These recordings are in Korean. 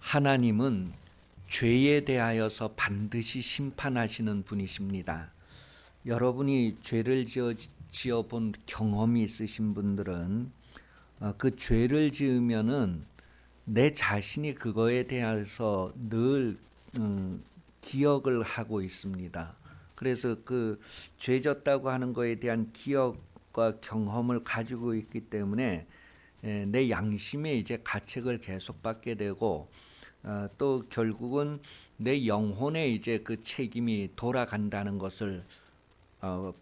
하나님은 죄에 대하여서 반드시 심판하시는 분이십니다. 여러분이 죄를 지어 본 경험이 있으신 분들은 그 죄를 지으면은 내 자신이 그거에 대해서 늘 기억을 하고 있습니다. 그래서 그 죄졌다고 하는 거에 대한 기억과 경험을 가지고 있기 때문에 내 양심에 이제 가책을 계속 받게 되고 또 결국은 내 영혼에 이제 그 책임이 돌아간다는 것을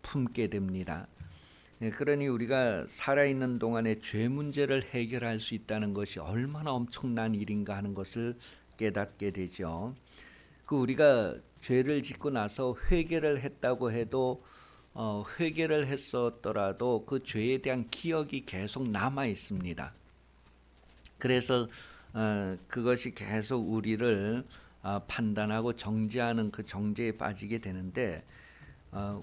품게 됩니다. 그러니 우리가 살아있는 동안에 죄 문제를 해결할 수 있다는 것이 얼마나 엄청난 일인가 하는 것을 깨닫게 되죠. 그 우리가 죄를 짓고 나서 회개를 했다고 해도 회개를 했었더라도 그 죄에 대한 기억이 계속 남아 있습니다. 그래서 그것이 계속 우리를 판단하고 정죄하는 그 정죄에 빠지게 되는데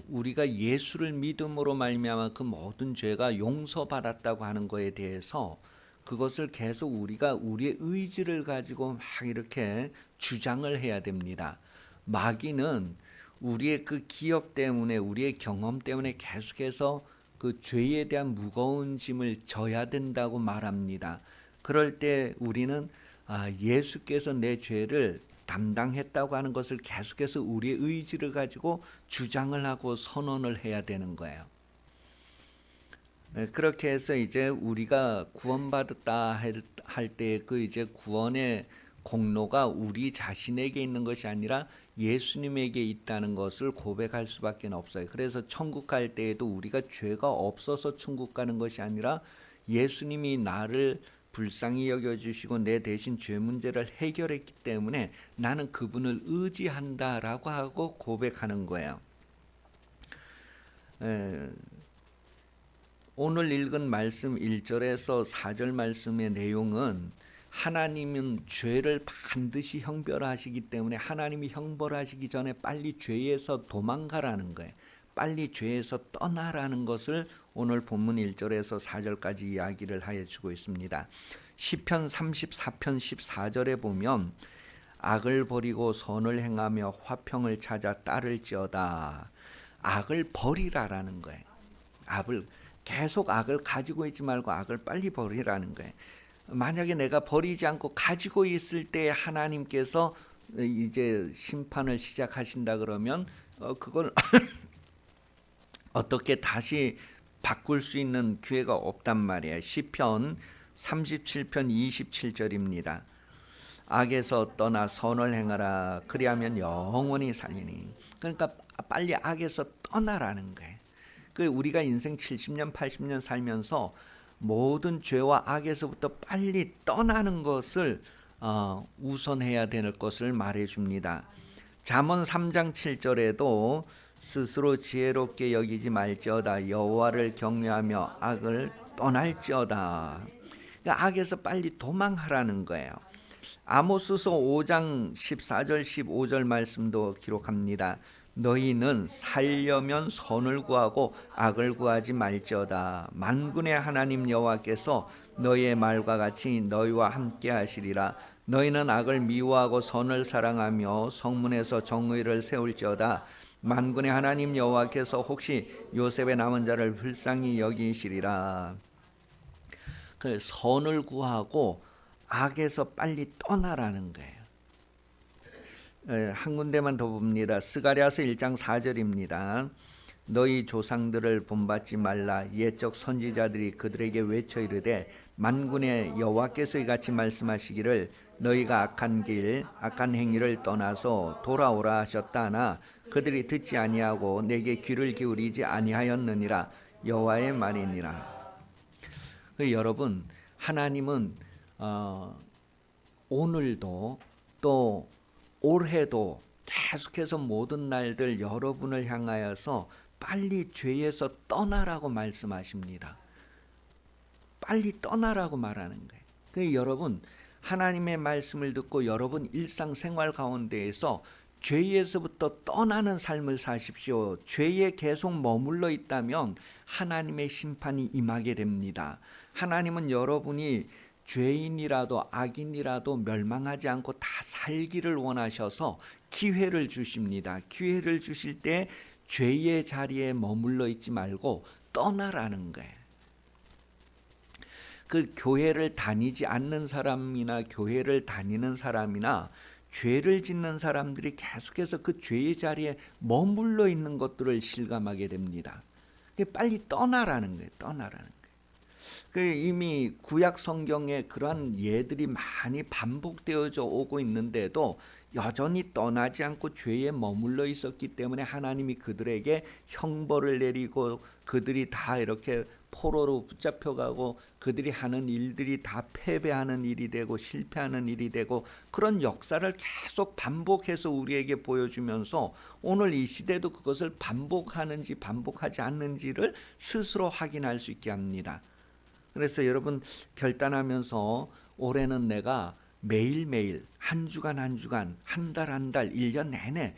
우리가 예수를 믿음으로 말미암아 그 모든 죄가 용서받았다고 하는 것에 대해서 그것을 계속 우리가 우리의 의지를 가지고 막 이렇게 주장을 해야 됩니다. 마귀는 우리의 그 기억 때문에 우리의 경험 때문에 계속해서 그 죄에 대한 무거운 짐을 져야 된다고 말합니다. 그럴 때 우리는 예수께서 내 죄를 담당했다고 하는 것을 계속해서 우리의 의지를 가지고 주장을 하고 선언을 해야 되는 거예요. 그렇게 해서 이제 우리가 구원받았다 할 때 그 이제 구원의 공로가 우리 자신에게 있는 것이 아니라 예수님에게 있다는 것을 고백할 수밖에 없어요. 그래서 천국 갈 때에도 우리가 죄가 없어서 천국 가는 것이 아니라 예수님이 나를 불쌍히 여겨주시고 내 대신 죄 문제를 해결했기 때문에 나는 그분을 의지한다라고 하고 고백하는 거예요. 오늘 읽은 말씀 1절에서 4절 말씀의 내용은 하나님은 죄를 반드시 형벌하시기 때문에 하나님이 형벌하시기 전에 빨리 죄에서 도망가라는 거예요. 빨리 죄에서 떠나라는 것을 오늘 본문 1절에서 4절까지 이야기를 하여 주고 있습니다. 시편 34편 14절에 보면 악을 버리고 선을 행하며 화평을 찾아 따를지어다. 악을 버리라라는 거예요. 계속 악을 가지고 있지 말고 악을 빨리 버리라는 거예요. 만약에 내가 버리지 않고 가지고 있을 때 하나님께서 이제 심판을 시작하신다 그러면 그걸 어떻게 다시 바꿀 수 있는 기회가 없단 말이에요. 시편 37편 27절입니다. 악에서 떠나 선을 행하라. 그리하면 영원히 살리니. 그러니까 빨리 악에서 떠나라는 거예요. 우리가 인생 70년 80년 살면서 모든 죄와 악에서부터 빨리 떠나는 것을 우선해야 될 것을 말해줍니다. 잠언 3장 7절에도 스스로 지혜롭게 여기지 말지어다. 여호와를 경외하며 악을 떠날지어다. 그러니까 악에서 빨리 도망하라는 거예요. 아모스서 5장 14절 15절 말씀도 기록합니다. 너희는 살려면 선을 구하고 악을 구하지 말지어다. 만군의 하나님 여호와께서 너희의 말과 같이 너희와 함께 하시리라. 너희는 악을 미워하고 선을 사랑하며 성문에서 정의를 세울지어다. 만군의 하나님 여호와께서 혹시 요셉의 남은 자를 불쌍히 여기시리라. 그 선을 구하고 악에서 빨리 떠나라는 거예요. 한 군데만 더 봅니다. 스가랴서 1장 4절입니다. 너희 조상들을 본받지 말라. 옛적 선지자들이 그들에게 외쳐 이르되 만군의 여호와께서 이같이 말씀하시기를 너희가 악한 길 악한 행위를 떠나서 돌아오라 하셨다 하나 그들이 듣지 아니하고 내게 귀를 기울이지 아니하였느니라. 여호와의 말이니라. 여러분, 하나님은 오늘도 또 올해도 계속해서 모든 날들 여러분을 향하여서 빨리 죄에서 떠나라고 말씀하십니다. 빨리 떠나라고 말하는 거예요. 그러니까 여러분, 하나님의 말씀을 듣고 여러분 일상생활 가운데에서 죄에서부터 떠나는 삶을 사십시오. 죄에 계속 머물러 있다면 하나님의 심판이 임하게 됩니다. 하나님은 여러분이 죄인이라도 악인이라도 멸망하지 않고 다 살기를 원하셔서 기회를 주십니다. 기회를 주실 때 죄의 자리에 머물러 있지 말고 떠나라는 거예요. 그 교회를 다니지 않는 사람이나 교회를 다니는 사람이나 죄를 짓는 사람들이 계속해서 그 죄의 자리에 머물러 있는 것들을 실감하게 됩니다. 빨리 떠나라는 거예요. 떠나라는 거예요. 이미 구약 성경에 그러한 예들이 많이 반복되어져 오고 있는데도 여전히 떠나지 않고 죄에 머물러 있었기 때문에 하나님이 그들에게 형벌을 내리고 그들이 다 이렇게 포로로 붙잡혀가고 그들이 하는 일들이 다 패배하는 일이 되고 실패하는 일이 되고 그런 역사를 계속 반복해서 우리에게 보여주면서 오늘 이 시대도 그것을 반복하는지 반복하지 않는지를 스스로 확인할 수 있게 합니다. 그래서 여러분 결단하면서 올해는 내가 매일매일 한 주간 한 주간 한 달 한 달 1년 내내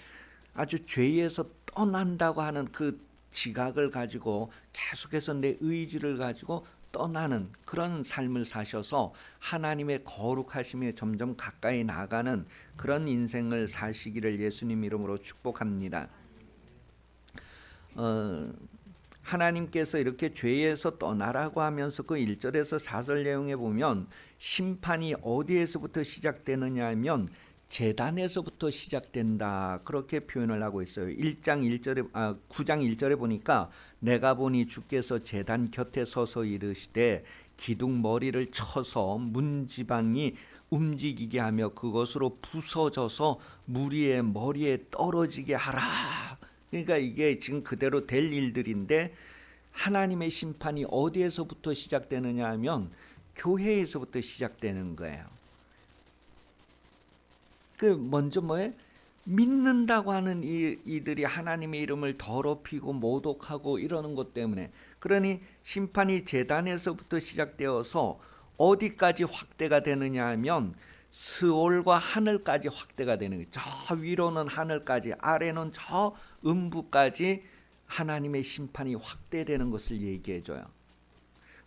아주 죄에서 떠난다고 하는 그 지각을 가지고 계속해서 내 의지를 가지고 떠나는 그런 삶을 사셔서 하나님의 거룩하심에 점점 가까이 나가는 그런 인생을 사시기를 예수님 이름으로 축복합니다. 하나님께서 이렇게 죄에서 떠나라고 하면서 그 1절에서 4절 내용에 보면 심판이 어디에서부터 시작되느냐 하면 제단에서부터 시작된다 그렇게 표현을 하고 있어요. 9장 1절에 보니까 내가 보니 주께서 제단 곁에 서서 이르시되 기둥 머리를 쳐서 문지방이 움직이게 하며 그것으로 부서져서 무리의 머리에 떨어지게 하라. 그러니까 이게 지금 그대로 될 일들인데 하나님의 심판이 어디에서부터 시작되느냐 하면 교회에서부터 시작되는 거예요. 먼저 뭐예요? 믿는다고 하는 이들이 하나님의 이름을 더럽히고 모독하고 이러는 것 때문에 그러니 심판이 제단에서부터 시작되어서 어디까지 확대가 되느냐 하면 스올과 하늘까지 확대가 되는 거예요. 저 위로는 하늘까지 아래는 저 음부까지 하나님의 심판이 확대되는 것을 얘기해줘요.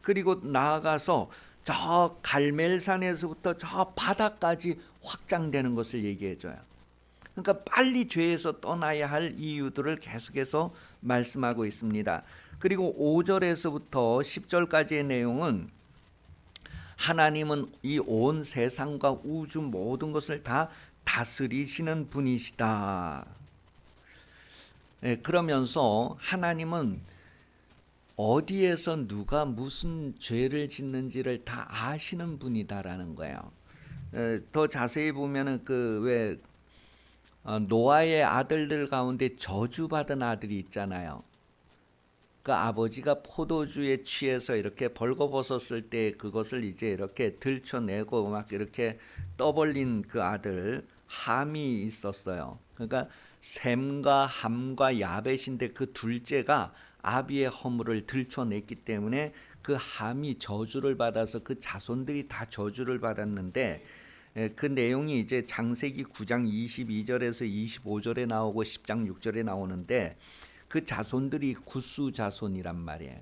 그리고 나아가서 저 갈멜산에서부터 저 바다까지 확장되는 것을 얘기해줘요. 그러니까 빨리 죄에서 떠나야 할 이유들을 계속해서 말씀하고 있습니다. 그리고 5절에서부터 10절까지의 내용은 하나님은 이 온 세상과 우주 모든 것을 다 다스리시는 분이시다. 그러면서 하나님은 어디에서 누가 무슨 죄를 짓는지를 다 아시는 분이다라는 거예요. 더 자세히 보면은 노아의 아들들 가운데 저주받은 아들이 있잖아요. 그 아버지가 포도주에 취해서 이렇게 벌거벗었을 때 그것을 이제 이렇게 들춰내고 막 이렇게 떠벌린 그 아들 함이 있었어요. 그러니까 셈과 함과 야벳인데 그 둘째가 아비의 허물을 들춰냈기 때문에 그 함이 저주를 받아서 그 자손들이 다 저주를 받았는데 그 내용이 이제 창세기 9장 22절에서 25절에 나오고 10장 6절에 나오는데 그 자손들이 구스 자손이란 말이에요.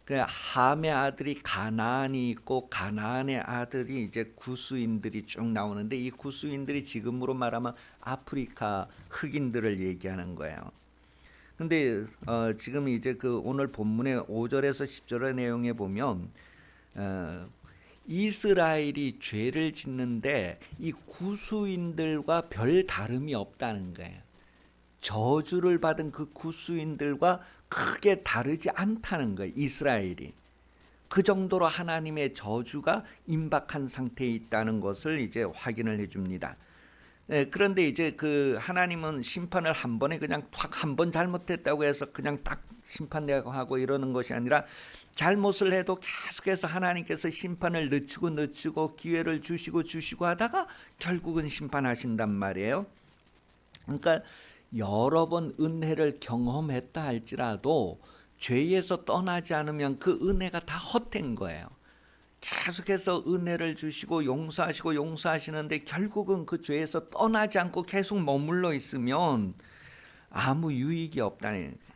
그 함의 아들이 가나안이 있고 가나안의 아들이 이제 구스인들이 쭉 나오는데 이 구스인들이 지금으로 말하면 아프리카 흑인들을 얘기하는 거예요. 근데 지금 이제 그 오늘 본문의 5절에서 10절의 내용에 보면 이스라엘이 죄를 짓는데 이 구스인들과 별 다름이 없다는 거예요. 저주를 받은 그 구스인들과 크게 다르지 않다는 거예요. 이스라엘이 그 정도로 하나님의 저주가 임박한 상태에 있다는 것을 이제 확인을 해줍니다. 그런데 이제 그 하나님은 심판을 한 번에 그냥 탁 한 번 잘못했다고 해서 그냥 딱 심판하고 이러는 것이 아니라 잘못을 해도 계속해서 하나님께서 심판을 늦추고 기회를 주시고 하다가 결국은 심판하신단 말이에요. 그러니까 여러 번 은혜를 경험했다 할지라도 죄에서 떠나지 않으면 그 은혜가 다 헛된 거예요. 계속해서 은혜를 주시고 용서하시는데 결국은 그 죄에서 떠나지 않고 계속 머물러 있으면 아무 유익이 없다는 거예요.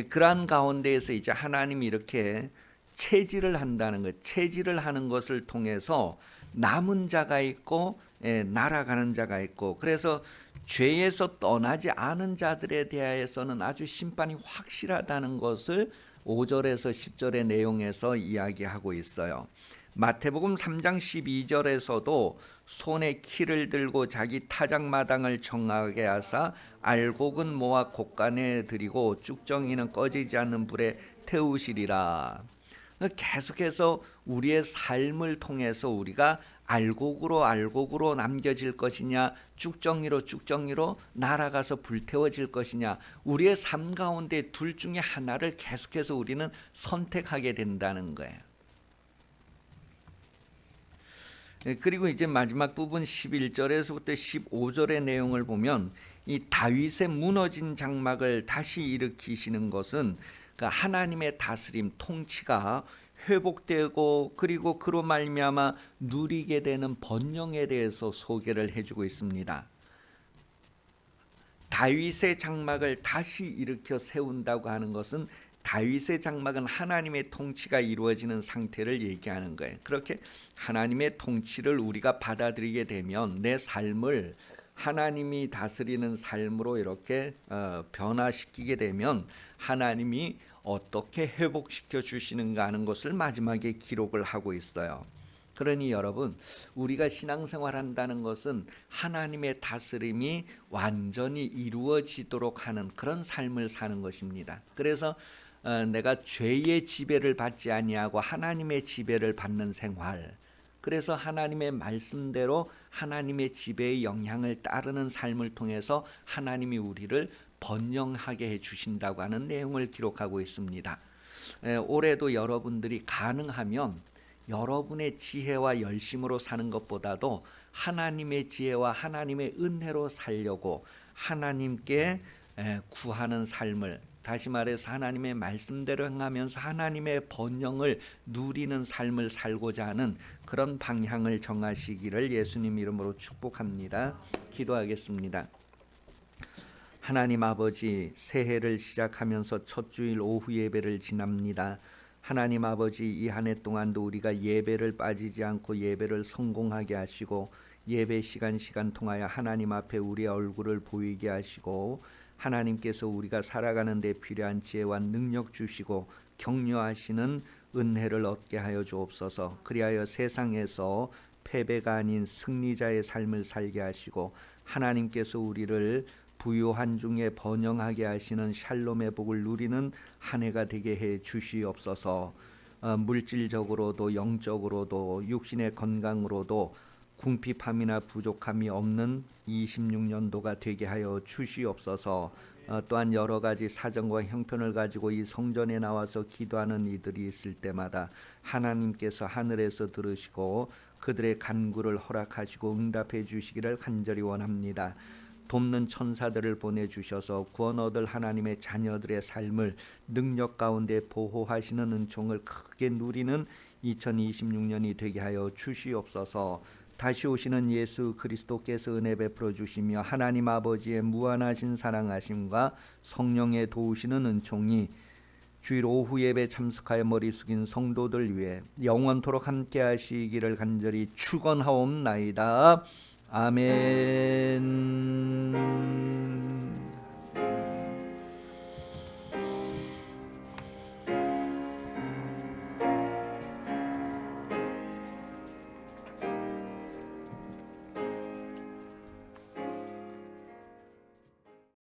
그러한 가운데에서 이제 하나님이 이렇게 체질을 한다는 것, 체질을 하는 것을 통해서 남은 자가 있고 날아가는 자가 있고, 그래서 죄에서 떠나지 않은 자들에 대하여서는 아주 심판이 확실하다는 것을 5절에서 10절의 내용에서 이야기하고 있어요. 마태복음 3장 12절에서도 손에 키를 들고 자기 타작마당을 정하게 하사 알곡은 모아 곡간에 들이고 쭉정이는 꺼지지 않는 불에 태우시리라. 계속해서 우리의 삶을 통해서 우리가 알곡으로 남겨질 것이냐, 쭉정이로 날아가서 불태워질 것이냐, 우리의 삶 가운데 둘 중에 하나를 계속해서 우리는 선택하게 된다는 거예요. 그리고 이제 마지막 부분 11절에서부터 15절의 내용을 보면 이 다윗의 무너진 장막을 다시 일으키시는 것은 하나님의 다스림, 통치가 회복되고, 그리고 그로 말미암아 누리게 되는 번영에 대해서 소개를 해주고 있습니다. 다윗의 장막을 다시 일으켜 세운다고 하는 것은 다윗의 장막은 하나님의 통치가 이루어지는 상태를 얘기하는 거예요. 그렇게 하나님의 통치를 우리가 받아들이게 되면 내 삶을 하나님이 다스리는 삶으로 이렇게 변화시키게 되면 하나님이 어떻게 회복시켜 주시는가 하는 것을 마지막에 기록을 하고 있어요. 그러니 여러분, 우리가 신앙생활한다는 것은 하나님의 다스림이 완전히 이루어지도록 하는 그런 삶을 사는 것입니다. 그래서 내가 죄의 지배를 받지 아니하고 하나님의 지배를 받는 생활, 그래서 하나님의 말씀대로 하나님의 지배의 영향을 따르는 삶을 통해서 하나님이 우리를 번영하게 해주신다고 하는 내용을 기록하고 있습니다. 올해도 여러분들이 가능하면 여러분의 지혜와 열심으로 사는 것보다도 하나님의 지혜와 하나님의 은혜로 살려고 하나님께 구하는 삶을, 다시 말해서 하나님의 말씀대로 행하면서 하나님의 번영을 누리는 삶을 살고자 하는 그런 방향을 정하시기를 예수님 이름으로 축복합니다. 기도하겠습니다. 하나님 아버지, 새해를 시작하면서 첫 주일 오후 예배를 지납니다. 하나님 아버지, 이 한 해 동안도 우리가 예배를 빠지지 않고 예배를 성공하게 하시고, 예배 시간 통하여 하나님 앞에 우리의 얼굴을 보이게 하시고, 하나님께서 우리가 살아가는 데 필요한 지혜와 능력 주시고 격려하시는 은혜를 얻게 하여 주옵소서. 그리하여 세상에서 패배가 아닌 승리자의 삶을 살게 하시고, 하나님께서 우리를 부요한 중에 번영하게 하시는 샬롬의 복을 누리는 한 해가 되게 해 주시옵소서. 물질적으로도 영적으로도 육신의 건강으로도 궁핍함이나 부족함이 없는 26년도가 되게 하여 주시옵소서. 또한 여러 가지 사정과 형편을 가지고 이 성전에 나와서 기도하는 이들이 있을 때마다 하나님께서 하늘에서 들으시고 그들의 간구를 허락하시고 응답해 주시기를 간절히 원합니다. 돕는 천사들을 보내주셔서 구원 얻을 하나님의 자녀들의 삶을 능력 가운데 보호하시는 은총을 크게 누리는 2026년이 되게 하여 주시옵소서. 다시 오시는 예수 그리스도께서 은혜 베풀어 주시며 하나님 아버지의 무한하신 사랑하심과 성령의 도우시는 은총이 주일 오후 예배 참석하여 머리 숙인 성도들 위해 영원토록 함께 하시기를 간절히 축원하옵나이다. 아멘.